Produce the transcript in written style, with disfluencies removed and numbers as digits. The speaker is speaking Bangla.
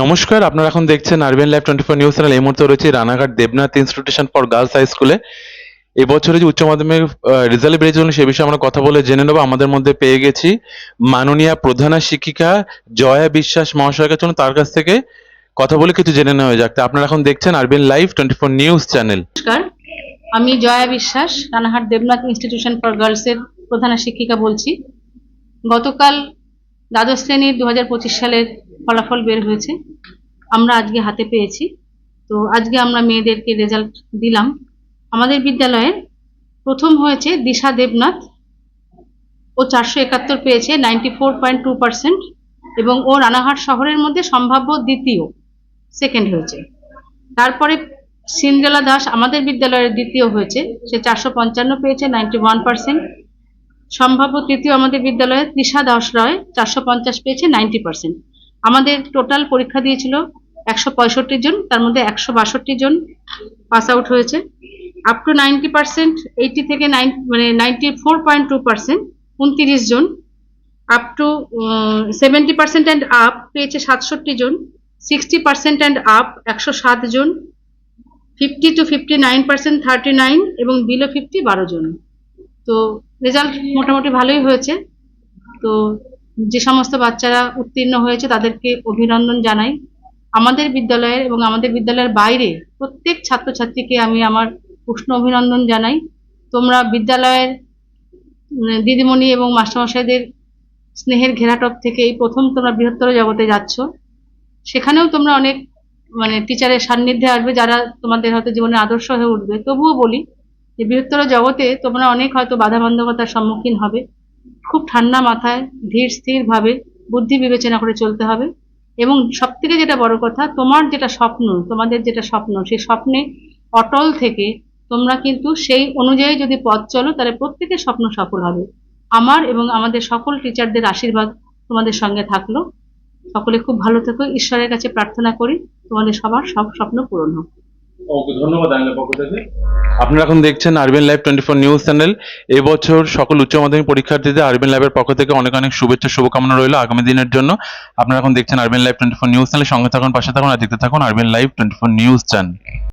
নমস্কার, আপনারা এখন দেখছেন আরবিএন লাইভ 24 নিউজ চ্যানেল। এই মুহূর্তে রয়েছে Ranaghat Debnath institution for girls high স্কুলে। এবছরে যে উচ্চ মাধ্যমিক রেজাল্ট বেরিয়েছে সে বিষয়ে আমরা কথা বলে জেনে নেবো। আমাদের মধ্যে পেয়ে গেছি মাননীয়া প্রধান শিক্ষিকা জয়া বিশ্বাস মহাশয়কে। চলুন তার কাছ থেকে কথা বলে কিছু জেনে নেওয়া যাক। আপনারা এখন দেখছেন আরবিএন লাইভ 24 নিউজ চ্যানেল। নমস্কার, আমি জয়া বিশ্বাস, রানাঘাট দেবনাথ ইনস্টিটিউশন ফর গার্লসের প্রধান শিক্ষিকা বলছি। গতকাল দ্বাদশ শ্রেণীর 2025 সালের ফলাফল বের হয়েছে, আমরা আজকে হাতে পেয়েছি। তো আজকে আমরা মেয়েদেরকে রেজাল্ট দিলাম। আমাদের বিদ্যালয়ের প্রথম হয়েছে দিশা দেবনাথ, ও 471 পেয়েছে, 94.2%, এবং ও রানাঘাট শহরের মধ্যে সম্ভাব্য দ্বিতীয়, সেকেন্ড হয়েছে। তারপরে সিন্দ্রেলা দাস আমাদের বিদ্যালয়ের দ্বিতীয় হয়েছে, সে 455 পেয়েছে, 91%। সম্ভাব্য তৃতীয় আমাদের বিদ্যালয়ে তৃষা দাস রয় 450 পেয়েছে, 90%। আমাদের টোটাল পরীক্ষা দিয়েছিল 165 জন, তার মধ্যে 162 জন পাস আউট হয়েছে। আপ টু 90%, 80 থেকে 94.2%, 29 জন। আপ টু 70% অ্যান্ড আপ পেয়েছে 67 জন, 60% অ্যান্ড আপ 107 জন, 50 to 59% 39, এবং বিলো 50 12 জন। তো রেজাল্ট মোটামুটি ভালোই হয়েছে। তো যে সমস্ত বাচ্চারা উত্তীর্ণ হয়েছে তাদেরকে অভিনন্দন জানাই। আমাদের বিদ্যালয়ের এবং আমাদের বিদ্যালয়ের বাইরে প্রত্যেক ছাত্রছাত্রীকে আমি আমার উষ্ণ অভিনন্দন জানাই। তোমরা বিদ্যালয়ের দিদিমণি এবং মাস্টারমশাইদের স্নেহের ঘেরাটপ থেকে এই প্রথম তোমরা বৃহত্তর জগতে যাচ্ছ। সেখানেও তোমরা অনেক টিচারের সান্নিধ্যে আসবে, যারা তোমাদের হয়তো জীবনে আদর্শ হয়ে উঠবে। তবুও বলি যে বৃহত্তর জগতে তোমরা অনেক হয়তো বাধাবন্ধকতার সম্মুখীন হবে। খুব ঠান্ডা মাথায় ধীর স্থির ভাবে বুদ্ধি বিবেচনা করে চলতে হবে। এবং সব থেকে যেটা বড় কথা, তোমার যেটা স্বপ্ন, তোমাদের যেটা স্বপ্ন, সেই স্বপ্নে অটল থেকে তোমরা কিন্তু সেই অনুযায়ী যদি পথ চলো, তাহলে প্রত্যেকের স্বপ্ন সফল হবে। আমার এবং আমাদের সকল টিচারদের আশীর্বাদ তোমাদের সঙ্গে থাকলো। সকলে খুব ভালো থেকো, ঈশ্বরের কাছে প্রার্থনা করি তোমাদের সবার সব স্বপ্ন পূরণ হোক। ওকে, ধন্যবাদ আইনের পক্ষ থেকে। আপনারা এখন দেখছেন আরবিএন লাইভ 24 নিউজ চ্যানেল। এবছর সকল উচ্চ মাধ্যমিক পরীক্ষার্থীদের আরবিএন লাইভের পক্ষ থেকে অনেক অনেক শুভেচ্ছা শুভকামনা রইল আগামী দিনের জন্য। আপনারা এখন দেখছেন আরবিএন লাইভ 24 নিউজ চ্যানেল। সঙ্গে থাকুন, পাশে থাকুন আর দেখতে থাকুন আরবিএন লাইভ 24 নিউজ চ্যানেল।